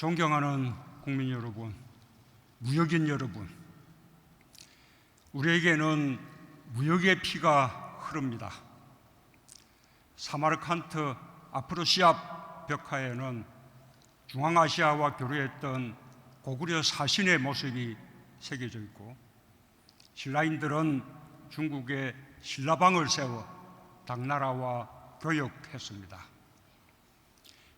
존경하는 국민 여러분, 무역인 여러분, 우리에게는 무역의 피가 흐릅니다. 사마르칸트 아프로시압 벽화에는 중앙아시아와 교류했던 고구려 사신의 모습이 새겨져 있고, 신라인들은 중국에 신라방을 세워 당나라와 교역했습니다.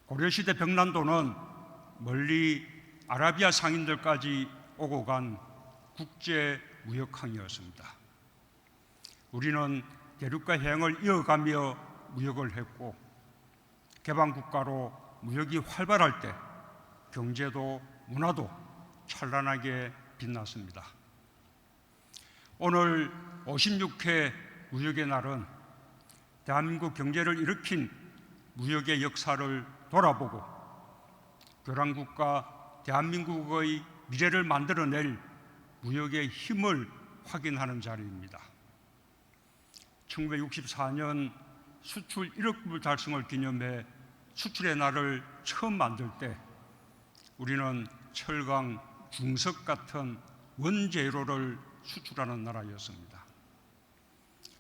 고려시대 벽난도는 멀리 아라비아 상인들까지 오고 간 국제 무역항이었습니다. 우리는 대륙과 해양을 이어가며 무역을 했고, 개방국가로 무역이 활발할 때 경제도 문화도 찬란하게 빛났습니다. 오늘 56회 무역의 날은 대한민국 경제를 일으킨 무역의 역사를 돌아보고 교란국가 대한민국의 미래를 만들어낼 무역의 힘을 확인하는 자리입니다. 1964년 수출 1억 불 달성을 기념해 수출의 날을 처음 만들 때 우리는 철강, 중석 같은 원재료를 수출하는 나라였습니다.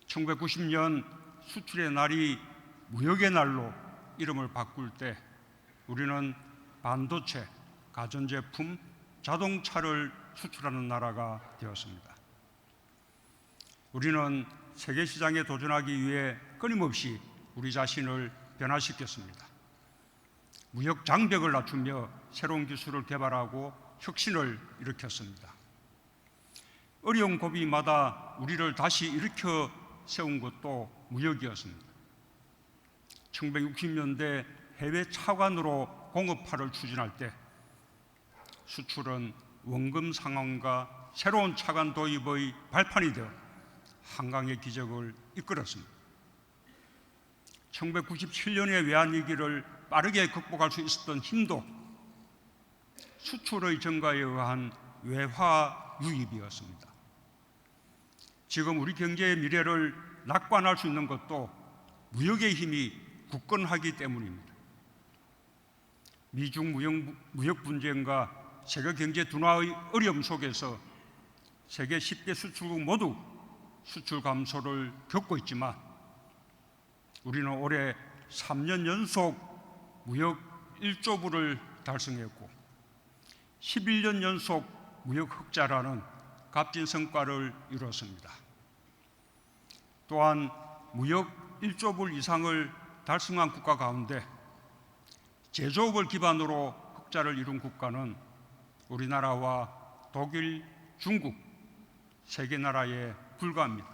1990년 수출의 날이 무역의 날로 이름을 바꿀 때 우리는 반도체, 가전제품, 자동차를 수출하는 나라가 되었습니다. 우리는 세계 시장에 도전하기 위해 끊임없이 우리 자신을 변화시켰습니다. 무역 장벽을 낮추며 새로운 기술을 개발하고 혁신을 일으켰습니다. 어려운 고비마다 우리를 다시 일으켜 세운 것도 무역이었습니다. 1960년대 해외 차관으로 공업화를 추진할 때 수출은 원금 상환과 새로운 차관 도입의 발판이 되어 한강의 기적을 이끌었습니다. 1997년의 외환위기를 빠르게 극복할 수 있었던 힘도 수출의 증가에 의한 외화 유입이었습니다. 지금 우리 경제의 미래를 낙관할 수 있는 것도 무역의 힘이 굳건하기 때문입니다. 미중 무역 분쟁과 세계 경제 둔화의 어려움 속에서 세계 10개 수출국 모두 수출 감소를 겪고 있지만 우리는 올해 3년 연속 무역 1조 불을 달성했고 11년 연속 무역 흑자라는 값진 성과를 이루었습니다. 또한 무역 1조 불 이상을 달성한 국가 가운데 제조업을 기반으로 흑자를 이룬 국가는 우리나라와 독일, 중국, 세 개 나라에 불과합니다.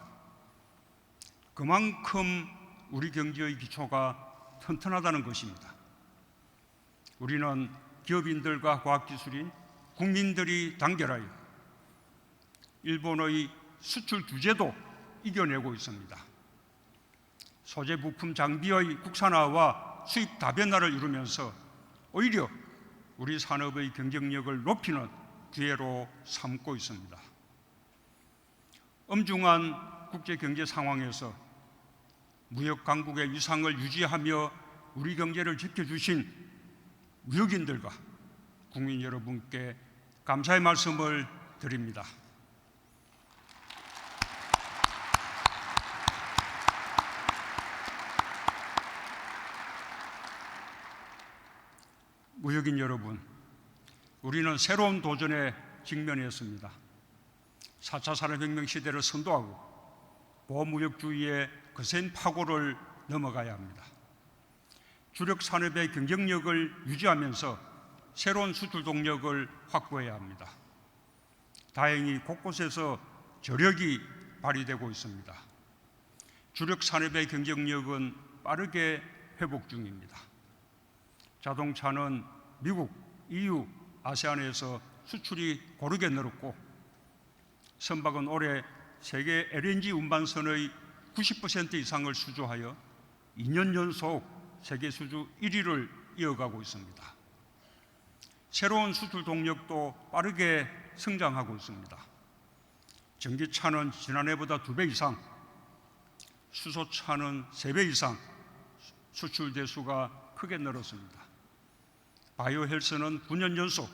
그만큼 우리 경제의 기초가 튼튼하다는 것입니다. 우리는 기업인들과 과학기술인, 국민들이 단결하여 일본의 수출 규제도 이겨내고 있습니다. 소재 부품 장비의 국산화와 수입 다변화를 이루면서 오히려 우리 산업의 경쟁력을 높이는 기회로 삼고 있습니다. 엄중한 국제 경제 상황에서 무역 강국의 위상을 유지하며 우리 경제를 지켜주신 무역인들과 국민 여러분께 감사의 말씀을 드립니다. 무역인 여러분, 우리는 새로운 도전에 직면했습니다. 4차 산업혁명 시대를 선도하고 보호무역주의의 거센 파고를 넘어가야 합니다. 주력 산업의 경쟁력을 유지하면서 새로운 수출 동력을 확보해야 합니다. 다행히 곳곳에서 저력이 발휘되고 있습니다. 주력 산업의 경쟁력은 빠르게 회복 중입니다. 자동차는 미국, EU, 아세안에서 수출이 고르게 늘었고 선박은 올해 세계 LNG 운반선의 90% 이상을 수주하여 2년 연속 세계 수주 1위를 이어가고 있습니다. 새로운 수출 동력도 빠르게 성장하고 있습니다. 전기차는 지난해보다 2배 이상, 수소차는 3배 이상 수출 대수가 크게 늘었습니다. 바이오 헬스는 9년 연속,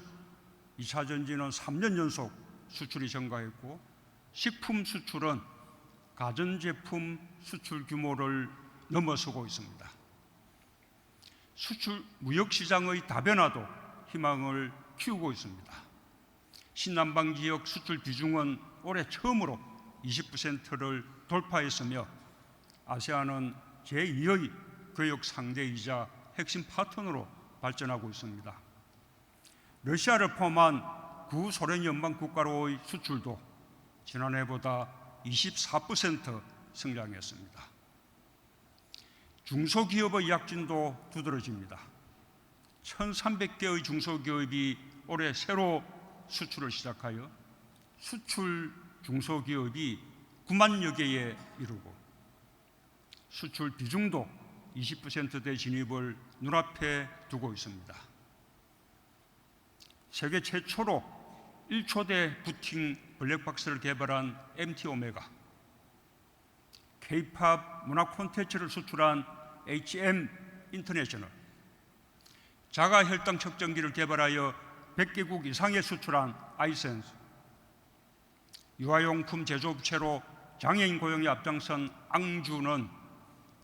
2차 전지는 3년 연속 수출이 증가했고, 식품 수출은 가전제품 수출 규모를 넘어서고 있습니다. 수출 무역시장의 다변화도 희망을 키우고 있습니다. 신남방 지역 수출 비중은 올해 처음으로 20%를 돌파했으며 아세안은 제2의 교역 상대이자 핵심 파트너로 발전하고 있습니다. 러시아를 포함한 구소련 연방 국가로의 수출도 지난해보다 24% 성장했습니다. 중소기업의 약진도 두드러집니다. 1,300개의 중소기업이 올해 새로 수출을 시작하여 수출 중소기업이 9만여 개에 이르고 수출 비중도 20%대 진입을 눈앞에 두고 있습니다. 세계 최초로 1초대 부팅 블랙박스를 개발한 MT 오메가, K-팝 문화 콘텐츠를 수출한 HM 인터내셔널, 자가 혈당 측정기를 개발하여 100개국 이상에 수출한 아이센스, 유아용품 제조업체로 장애인 고용에 앞장선 앙주는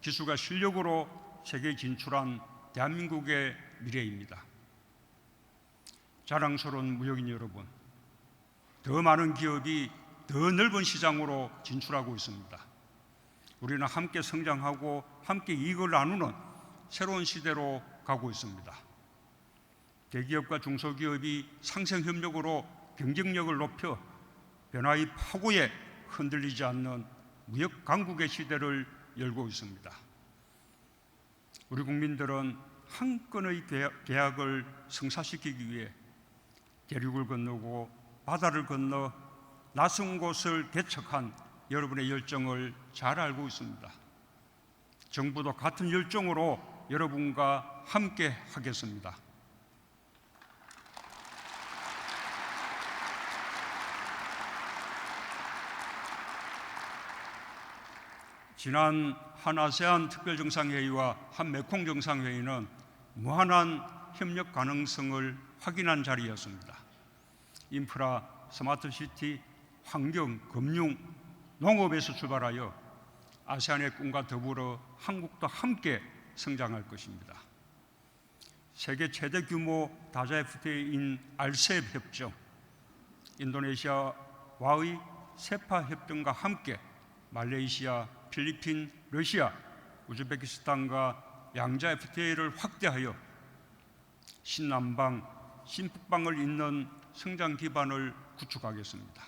기술과 실력으로 세계에 진출한 대한민국의 미래입니다. 자랑스러운 무역인 여러분, 더 많은 기업이 더 넓은 시장으로 진출하고 있습니다. 우리는 함께 성장하고 함께 이익을 나누는 새로운 시대로 가고 있습니다. 대기업과 중소기업이 상생협력으로 경쟁력을 높여 변화의 파고에 흔들리지 않는 무역 강국의 시대를 열고 있습니다. 우리 국민들은 한 건의 계약을 성사시키기 위해 대륙을 건너고 바다를 건너 낯선 곳을 개척한 여러분의 열정을 잘 알고 있습니다. 정부도 같은 열정으로 여러분과 함께 하겠습니다. 지난 한아세안 특별정상회의와 한메콩 정상회의는 무한한 협력 가능성을 확인한 자리였습니다. 인프라, 스마트시티, 환경, 금융, 농업에서 출발하여 아세안의 꿈과 더불어 한국도 함께 성장할 것입니다. 세계 최대 규모 다자 FTA인 RCEP 협정, 인도네시아와의 세파 협정과 함께 말레이시아, 필리핀, 러시아, 우즈베키스탄과 양자 FTA를 확대하여 신남방, 신북방을 잇는 성장 기반을 구축하겠습니다.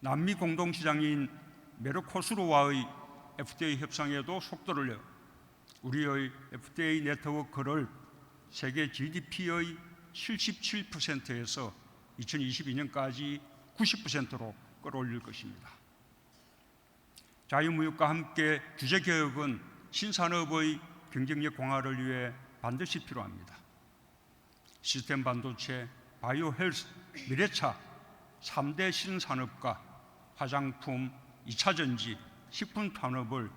남미 공동시장인 메르코스르와의 FTA 협상에도 속도를 내어 우리의 FTA 네트워크를 세계 GDP의 77%에서 2022년까지 90%로 끌어올릴 것입니다. 자유무역과 함께 규제개혁은 신산업의 경쟁력 강화를 위해 반드시 필요합니다. 시스템 반도체, 바이오 헬스, 미래차 3대 신산업과 화장품, 2차 전지, 식품 산업을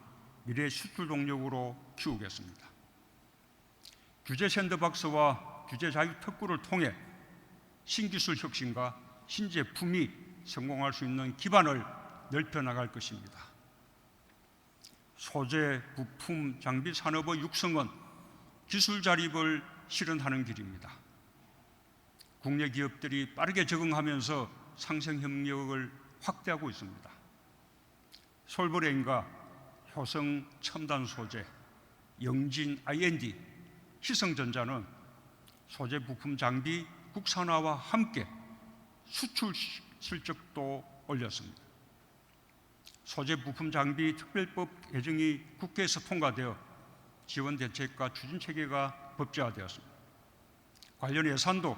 미래 수출 동력으로 키우겠습니다. 규제 샌드박스와 규제 자유 특구를 통해 신기술 혁신과 신제품이 성공할 수 있는 기반을 넓혀 나갈 것입니다. 소재, 부품, 장비 산업의 육성은 기술 자립을 실현하는 길입니다. 국내 기업들이 빠르게 적응하면서 상생 협력을 확대하고 있습니다. 솔브레인과 효성 첨단 소재, 영진 I&D, 희성전자는 소재 부품 장비 국산화와 함께 수출 실적도 올렸습니다. 소재 부품 장비 특별법 개정이 국회에서 통과되어 지원 대책과 추진 체계가 법제화되었습니다. 관련 예산도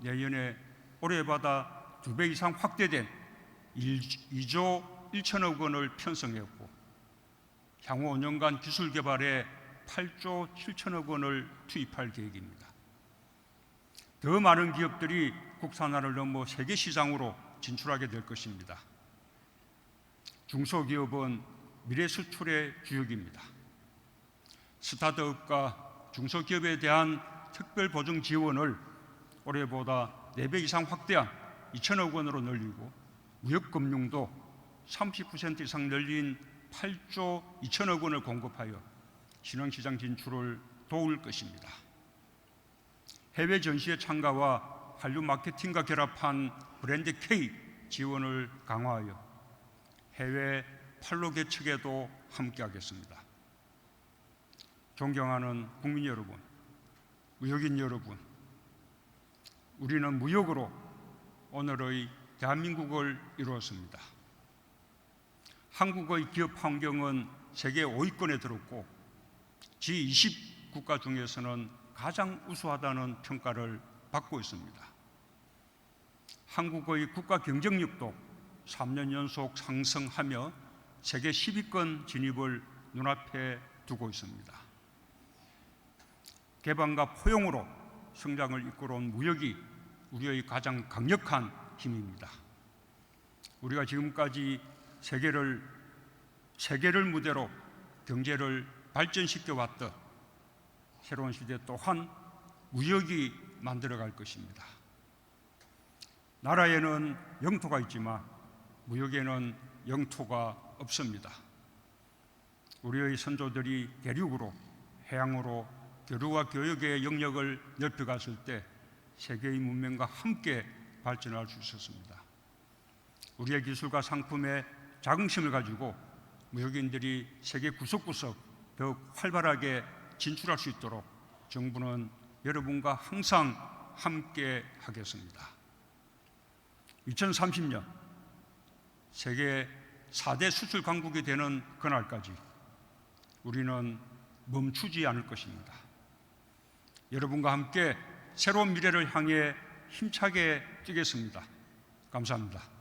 내년에 올해보다 2배 이상 확대된 2조 1천억 원을 편성했고 향후 5년간 기술 개발에 8조 7천억 원을 투입할 계획입니다. 더 많은 기업들이 국산화를 넘어 세계 시장으로 진출하게 될 것입니다. 중소기업은 미래 수출의 주역입니다. 스타트업과 중소기업에 대한 특별보증 지원을 올해보다 4배 이상 확대한 2천억 원으로 늘리고 무역금융도 30% 이상 늘린 8조 2천억 원을 공급하여 신흥시장 진출을 도울 것입니다. 해외 전시회 참가와 한류 마케팅과 결합한 브랜드 K 지원을 강화하여 해외 판로 개척에도 함께하겠습니다. 존경하는 국민 여러분, 무역인 여러분, 우리는 무역으로 오늘의 대한민국을 이루었습니다. 한국의 기업 환경은 세계 5위권에 들었고 G20 국가 중에서는 가장 우수하다는 평가를 받고 있습니다. 한국의 국가 경쟁력도 3년 연속 상승하며 세계 10위권 진입을 눈앞에 두고 있습니다. 개방과 포용으로 성장을 이끌어온 무역이 우리의 가장 강력한 힘입니다. 우리가 지금까지 세계를 무대로 경제를 발전시켜 왔듯 새로운 시대 또한 무역이 만들어갈 것입니다. 나라에는 영토가 있지만 무역에는 영토가 없습니다. 우리의 선조들이 대륙으로, 해양으로 교류와 교역의 영역을 넓혀갔을 때 세계의 문명과 함께 발전할 수 있었습니다. 우리의 기술과 상품에 자긍심을 가지고 무역인들이 세계 구석구석 더욱 활발하게 진출할 수 있도록 정부는 여러분과 항상 함께 하겠습니다. 2030년 세계 4대 수출 강국이 되는 그날까지 우리는 멈추지 않을 것입니다. 여러분과 함께 새로운 미래를 향해 힘차게 뛰겠습니다. 감사합니다.